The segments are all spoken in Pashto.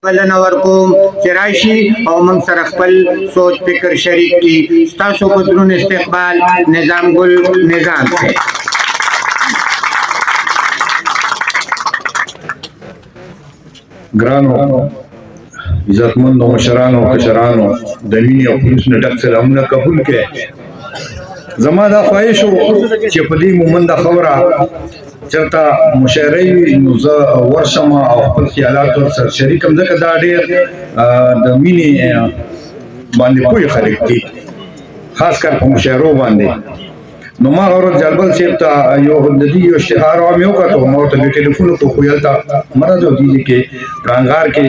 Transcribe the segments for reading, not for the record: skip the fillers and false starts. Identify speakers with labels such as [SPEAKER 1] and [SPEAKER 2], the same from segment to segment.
[SPEAKER 1] بلنه ورکوم چې راشي او موږ سره خپل سوچ فکر شریک کړي. ستاسو په درون استقبال نظام ګل نظام صاحب.
[SPEAKER 2] ګرانو عزتمندو مشرانو کشرانو د مینې او خلوص نه ډک سلامونه قبول کړئ. زما دا خواهش و چې په دې مومنده خبره چرته مشاعره وي نو زه ورشم او خپل خیالات ورسره شریک کړم، ځکه دا ډېر د مینې باندې پوه خلک دي، خاص کر په مشاعرو باندې. نو ما ورځ جلبل صاحب ته یو د دې یو اشتهار مې وکړو، ما ورته د ټلیفون په خویل ته مرض و دي کې رنګار کې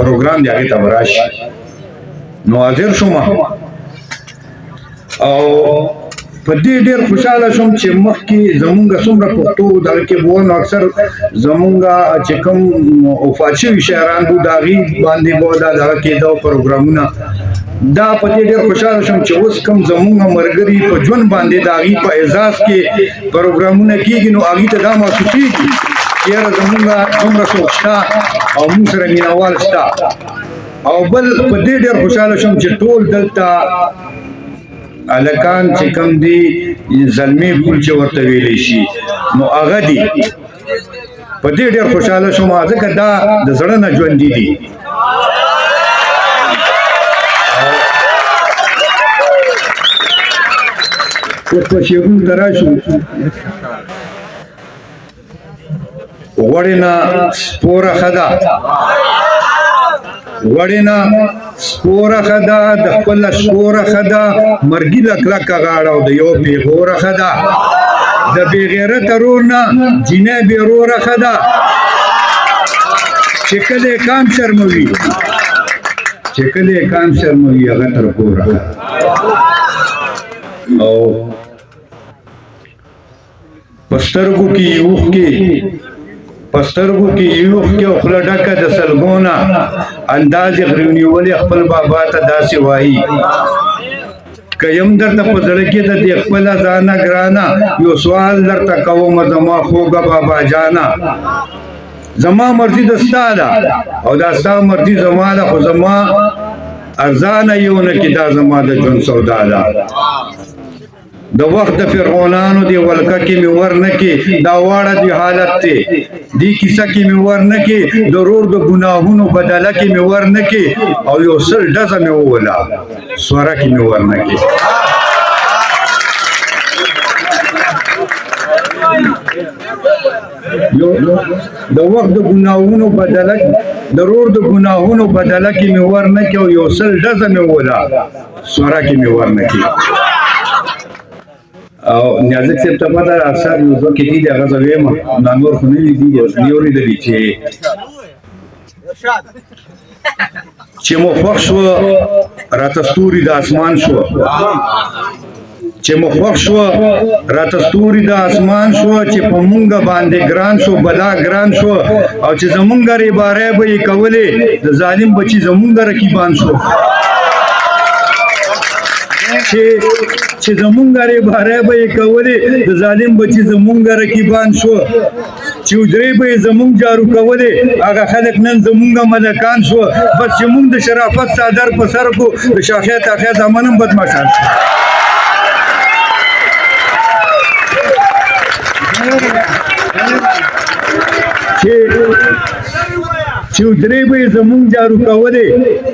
[SPEAKER 2] پروګرام دی هغې ته به راشي. نو حاضر شوم او په دې ډېر خوشحاله شوم چې مخکې زمونږ څومره پښتو دغه کې وو، نو اکثر زمونږ چې کوم وفات شوي شاعران وو د هغې باندې به دا دغه کېده پروګرامونه. دا په دې ډېر خوشحاله شوم چې اوس کوم زمونږ ملګري په ژوند باندې د هغې په اعزاز کې پروګرامونه کېږي، نو هغې ته دا محسوسېږي چې یاره زمونږ دومره څوک شته او موږ سره مینهوال شته. او بل په دې ډېر خوشحاله شوم چې ټول دلته الکان چې کوم دي زلمی پول چې ورته ویلی شي نو هغه دي. په دې ډېر خوشحاله شوم ځکه دا د زړه نه ژوندي دي. اوس په شیخونو ته راشو، غوړې نه سپوره ښه ده، غوړې نه سپوره ښه ده، د خپله شکوره ښه ده، مرګي له کلکه غاړه او د یو پېغوره ښه ده، د بې غیرته رور نه جینۍ بې روره ښه ده، چې کله یې کام شرموي چې کله یې کام شرموي هغه تر کوره ښه ده. او په سترګو کې یې اوښکې پسترګو کې یوخ کې خوله ډکه د سلګونه انداز یې غري ونیولې خپل بابا ته داسې وایي که یم درته په زړه کې د دې خپله ځانه ګرانه یو سوال درته کوم زما خوږه بابا جانه. زما مرضي د ستا ده او دا ستا مرضي زما ده، خو زما ارزانه یو نه کې دا زما د ژوند سودا ده. د وخت د فرعونانو دی ولکه کې مې ور نه کې دا واړه دی حالت دی، دی کیسه کې مې ور نه کې ضرور د ګناهونو بدله کې مې ور نه کې او یو سل ډزه مې ووله سوره کې مې ور نه کې. د وخت د ګناهونو بدله ضرور د ګناهونو بدله کې مې ور نه کې او یو سل ډزه مې ووله سوره کې مې ور نه کې. او نیازک صاحب ته پته ده اکثر یو دوه کې دي هغه زه ویم دا نور خو نه دي دي اورېدلي چې مو خوښ شوه راته ستوري د اسمان شوه، چې مو خوښ شوه راته ستوري د اسمان شوه، چې په مونږ باندې ګران شو بلا ګران شو، او چې زمونږ ریبارۍ به یې کولې د ظالم بچي زمونږ رقیبان شو، چې زمونږ ریبارۍ به یې کولې د ظالم بچي زمونږ رقیبان شو، چې حجرې به یې زمونږ جارو کولې هغه خلک نن زمونږ ملکان شو. بس چې مونږ د شرافت څادر په سر کو د شاخې تاخې زامن هم بدماشان شو. چې حجرې به یې زمونږ جارو کولې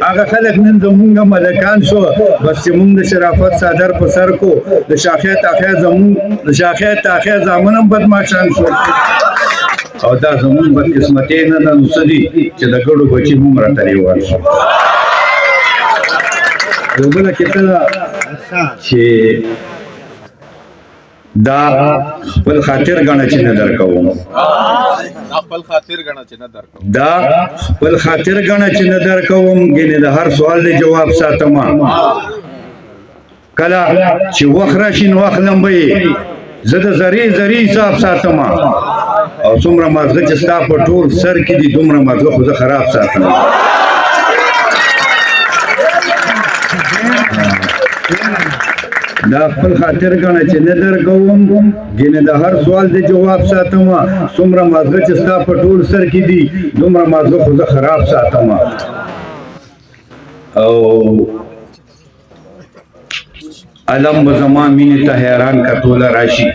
[SPEAKER 2] هغه خلک نن زمونږ ملکان شو. بس چې مونږ د شرافت څادر په سر کو د شاخې تاخې زامن هم بدماشان شو. او دا زمونږ بدقسمتۍ نه ده نو څه دي چې د ګډو بچي هم راته ریوان شو. یو بله کیسه ده چې دا خپل خاطر ګڼه چې نه درکوم، دا خپل خاطر ګڼه چې نه درکوم، ګینې د هر سوال د جواب ساتم. کله چې وخت راشي نو اخلم به یې زه د ذرې حساب ساتم، او څومره مازغه چې ستا په ټول سر کې دي دومره مازغه خو زه خراب ساتم. دا خپل خاطر ګڼه چې نه درکوم ګینه د هر سوال د جواب ساتم څومره مازغه چې ستا په ټول سر کې دي دومره مازغه خو زه خراب ساتم او علم به زما مینې ته حیران کتوله راشي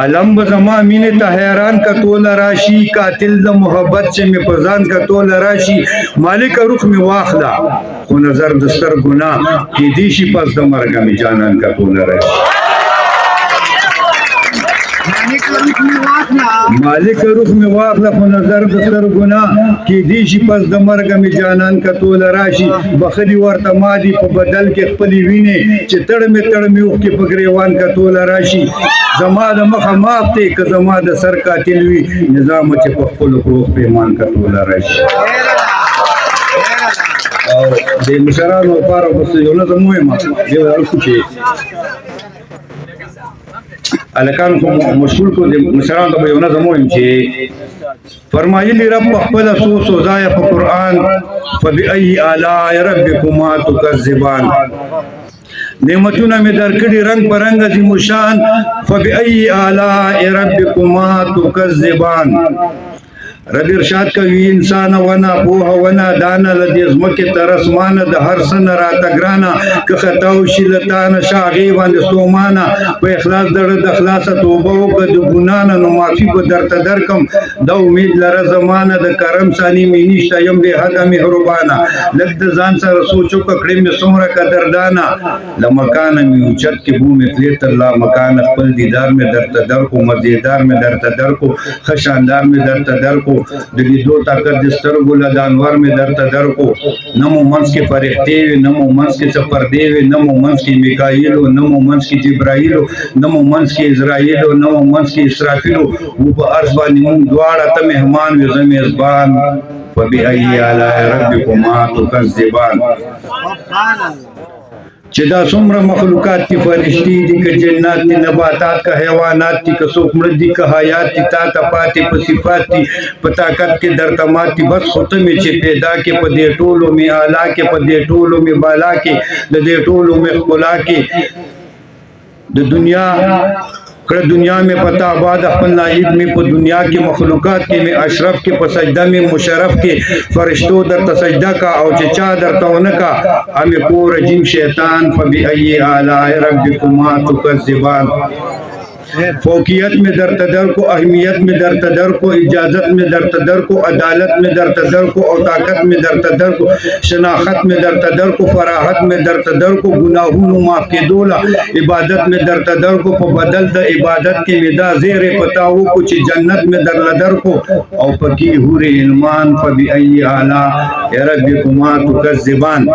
[SPEAKER 2] علم به زما مینې ته حیران کتوله راشي قاتل د محبت چې مې په ځان کتوله راشي مالک روح مې واخله خو نظر د سترګو نه کیدی شي پس د مرګه مې جانان کتوله راشي مالک روح می واخله خو نظر د سترګو نه کیدی شي پس د مرګه مې جانان کتوله راشي بخلي ورته مادي په بدل کې خپلې وینې چې تړ مې اوښکې په ګریوان کتوله راشي زما د مخه ماف دی که زما د سر قاتل وي نظام چې په خپلو کړو پیمان کتوله راشي او د مشرانو لپاره بس یو نظم ووایم یو چې الکان خو مشغول کو د مشرانو ته یو نظم ووایم چې فرمایلی رب خپله څو سوځایه په قرآن فبأي آلاء ربکما تکذبان نعمتونه مې درکړي رنگ په رنگ عظیم الشان فبأي آلاء ربکما تکذبان رب ارشاد کوي انسان ونه پوهه ونه دانه له دې ځمکې تر اسمانه د هر څه نه راته ګرانه که خطا وشي له تا نه شه هغې باندې ستومانه په اخلاص دړه د خلاصه توبه وکړه د ګناه نه نو معافي به درته درکم دا امید لره زمانه د کرم ثاني مې نشته یم بې حده مهربانه لږ د ځان سره سوچ وکړه کړې مې څومره قدردانه له مکانه مې اوچت کې بو مې تلې تر لا مکانه خپل دیدار مې درته درکو مزېدار مې درته درکو ښه شاندار مې درته درکو د لیدو طاقت د سترګو له د انوار مې درته درکو نه مو منځ کې فرښتې وي نه مو منځ کې څه پردې وي نه مو منځ کې میکایلو نه مو منځ کې جبرایلو نه مو منځ کې اسرایلو نه مو منځ کې اسرافیلو و په عرض باندې مونږ دواړه ته مهمان وي زه میزبان فبأي آلاء ربکما تکذبان چې دا څومره مخلوقات دي فرشتي دي که جنات دي نباتات که حیوانات دي که څوک مړه دي که حیات دي تا ته پاتې په صفات دي په طاقت کې درته مات دي بس خو ته مې چې پیدا کې په دې ټولو مې اعلی کې په دې ټولو مې بالا کې د دې ټولو مې ښکلا کې د دنیا کړه دنیا میں پتا آباد خپل نائب میں په دنیا کې مخلوقات کې میں اشرف کې په سجده میں مشرف کې فرشتو در سجده کا او چې چا درته ونه کا ام کو رجیم شیطان فبأي آلاء ربکما تکذبان فوقیت میں درته در کو اہمیت میں درته در کو اجازت میں درته در کو عدالت میں درته در کو اور طاقت میں درته در کو شناخت میں درته در کو فراحت میں درته در کو گناہونو معاف کے دولا عبادت میں درته در کو په بدل د عبادت کې ودا زیر پتاو کو چې جنت میں در کو او پکی حور علمان فبأي آلاء ربکما تکذبان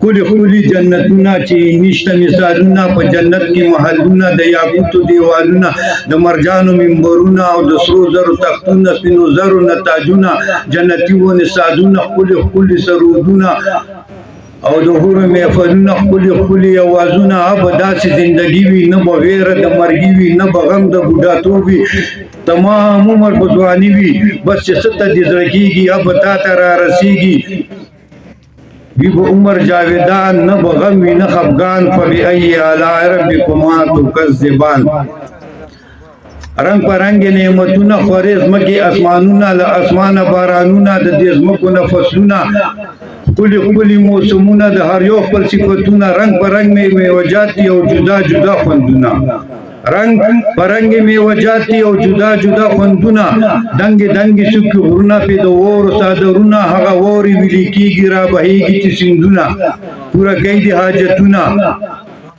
[SPEAKER 2] کلی جنتونه چې نشته مثالونه په جنت کې محلونه د یاقوتو دیوالونه د مرجانو منبرونه او د سرو زرو تختونه سپینو زرو نه تاجونه جنتي ونې سازونه ښکلي سرودونه او د حورو محفلونه ښکلي اوازونه به داسې زندګي وي نه به ویره د مرګي وي نه به غم د بوډاتوب وي تمام عمر به ځواني وي بس چې څه ته دې زړه کېږي به تا ته رارسېږي وی با عمر جاویدان نه بغم وی نه خفگان فبأي آلاء ربکما تکذبان رنگ پر رنگ نعمتونه خورې ځمکې اسمانونه له اسمانه بارانونه د دې ځمکو نه فصلونه ښکلي موسمونه د هر یو خپل صفتونه رنگ پر رنگ میوجات دي او جدا خوندونه رنگ پرنگ میوجات دي او جدا خوندونه دنګ سکه غرونه په د اور صادرونه هغه ووري ویل کیږي را بهيږي چې سیندونه پورا کوي د حاجتونه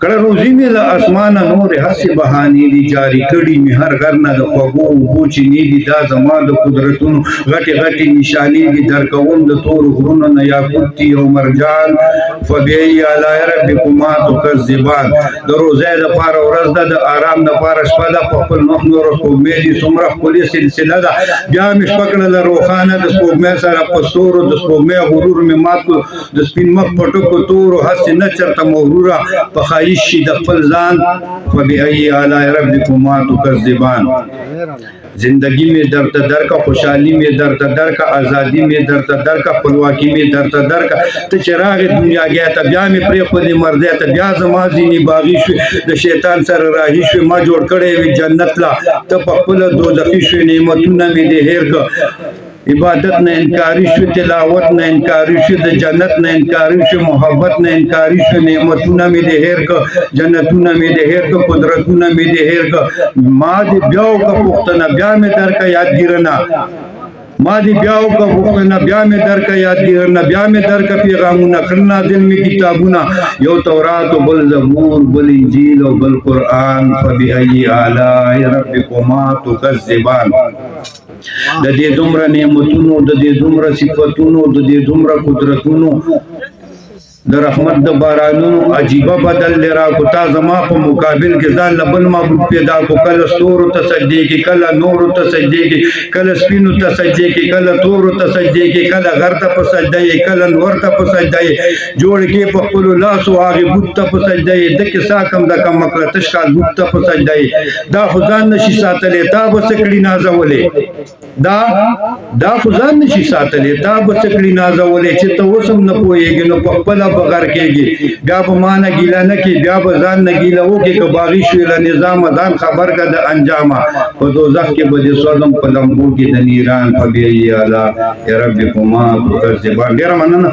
[SPEAKER 2] کړه روزي مې له اسمانه نور هسې بهانې دي جاری کړي مې هر غر نه د خوږو اوبو چینې دي دا زما د قدرتونو غټې نشانې دي درکوم د تورو غرونو نه یاقوت دي او مرجان فبأي آلاء ربکما تکذبان د روزۍ دپاره ورځ ده د آرام دپاره شپه ده په خپل مخ نور سپوږمۍ دي څومره ښکلې سلسله ده بیا مې شپه کړله روښانه د سپوږمۍ سره په ستورو د سپوږمۍ غرور مې مات کړو د سپین مخ په ټکو تورو هسې نه چرته مغروره په ښایي خلیص شي د خپل ځان فبأي آلاء ربکما تکذبان زندگی میں درد درکا خوشحالی میں درد درکا آزادی میں درد درکا خپلواکی میں درد درکا ته چراغ دنیا گیا ته بیا مې پرې خو دې مرضی ته بیا زما ځینې باغي شوې د شیطان سره راهي شوې ما جوړ کړی وي جنت لا ته په خپله دوزخي شوې نعمتونه مې دې هېر کړه عبادت نه انکاری شو تلاوت نه انکاری شو د جنت نه انکاری شو محبت نه انکاری شو نعمتونه مې دې هېر کړه جنتونه مې دې هېر کړه قدرتونه مې دې هېر کړه ما دې بیا وکړه پوښتنه بیا مې درکړه یادګیرنه ما دی بیاو کا وختنا بیا می درکا یادګیرنه بیا می درکا پیغامونه کړنا دل می کتابونه یو تورات او بل زبور بل انجیل او بل قران فبأي آلاء ربکما تکذبان د دې دومره نعمتونو د دې دومره صفاتونو د دې دومره قدرتونو د رحمت د بارانونو عجیبه بدل لرا کو تا زما په مقابل کې ځان لبل معبود پیدا کو کله ستور ته سجدي کې کله نور ته سجدي کې کله سپینو ته سجدي کې کله تور ته سجدي کې کله غر ته په سجدي کله نور ته په سجدي جوړ کې په خپل لاس او هغه بوت ته په سجدي د کې ساکم د کم مکر تشکال بوت ته په سجدي دا خدان نشي ساتلې تا بس کړي نازولې دا خدان نشي ساتلې تا بس کړي نازولې چې ته وسم نه پويږي نو په خپل بغیر کېږي بیا به ما نه ګیله نه کې بیا به ځان نه ګیله وکړي که باغي شوې له نظام ځان خبر که د انجامه په دوزخ کې به دې سوځم په لمبو کې د نیران فبأي آلاء ربکما تکذبان ډېره مننه